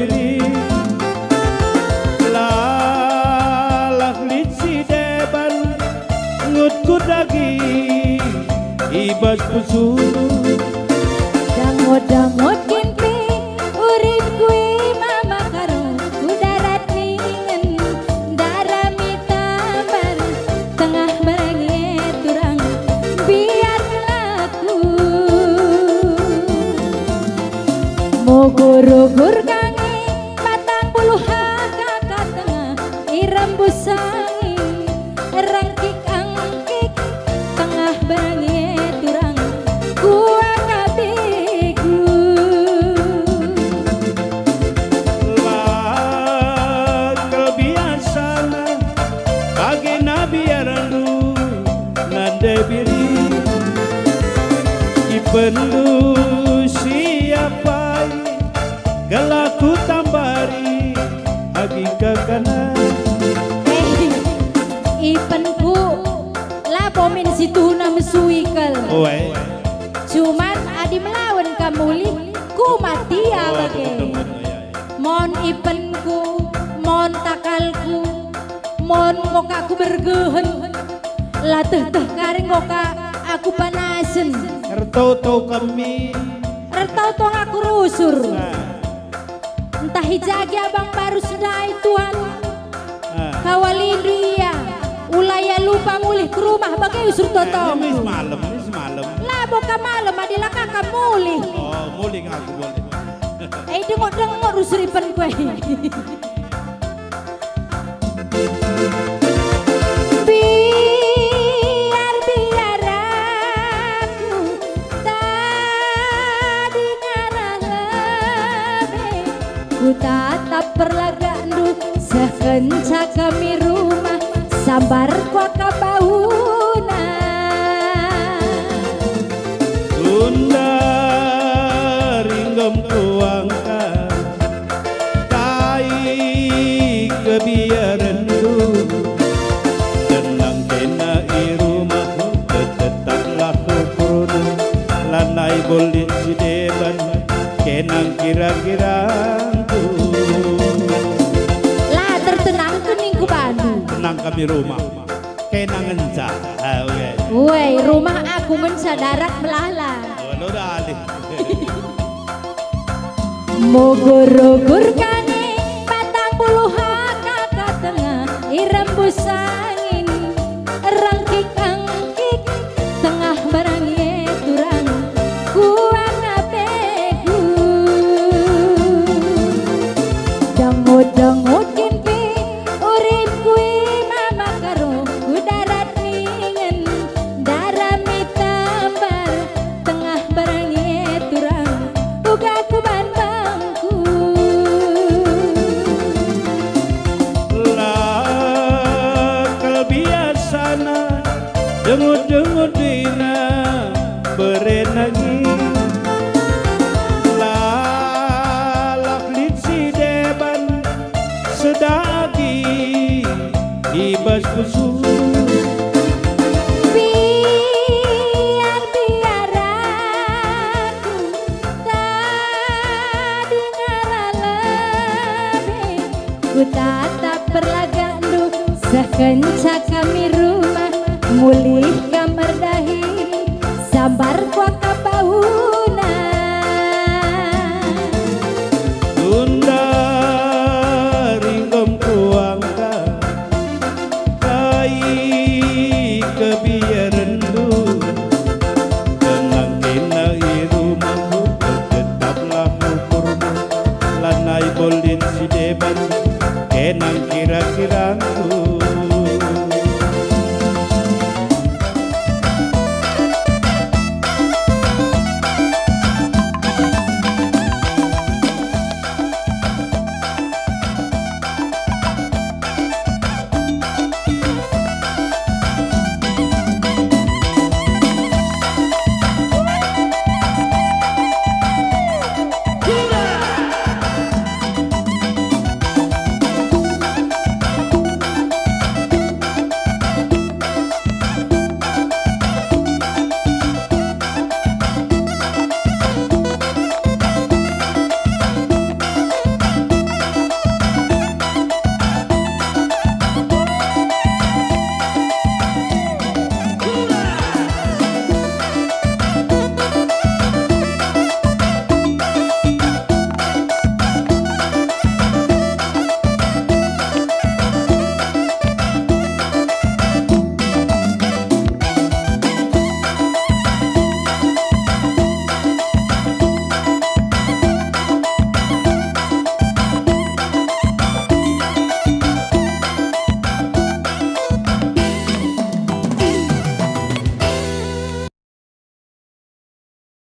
biri lalah litsi deban ngutku dagi ibas pusulu dangot-dangot kimpi urip kui mama karo udarat ningen darami tambar tengah barangi turang biar laku mogur-gur kange 40 kakak tengah irembus angin rangkik angkik tengah barangi turang gua kabigu lah kebiasaan bagi nabi arandu nande biri ipendu siapa galaku tambari agi kakana ipenku lapomin situ na mesuikal oe cuman adi melawan kamuli ku mati abage mon ipenku mon takalku mon ngoka aku bergehen lateh teh karing ngoka aku panasen erto kami ertau aku rusur entah hijagi abang baru sedai tuan kawali dia ulaya lupa mulih ke rumah bagai usur totong mis malam lah boka malam adalah kakak mulih oh mulih aku boleh dengok rusur ipen kue biar aku tadi ngarang lebih ku tatap perlagandu sekenca kami rumah sambar kuaka bauna Tunda ringgom kuangka kai kebiaran du tenang kena irumahku tetaplah kukurun lanai bolit si deban kenang kira-kirangku lah tertenang kuning ku bandu tenang kami rumah kenang enca woi rumah aku menca darat melala lo dah alih mogur-gur kange 40 kakak tengah irembus angin rangkik-angkik tengah barangi turang kuana begu dangut-dangut kimpi urip kui mama karo udarat ningen darami tambar tengah barangi turang uga kuban bangku lah kebiasaan dengut-dengut dina berenagi lalak litsi deban sedagi ibas kusuk biar aku tadi ngarang lebih ku tatap perlagandu sekenca kami rumah mulih kamar dahi sambar kuaka bauna tunda ringgom kuangka kai kebiaran du tenang kena irumahku tetaplah ukurmu lanai bolin si deban kenang kira-kira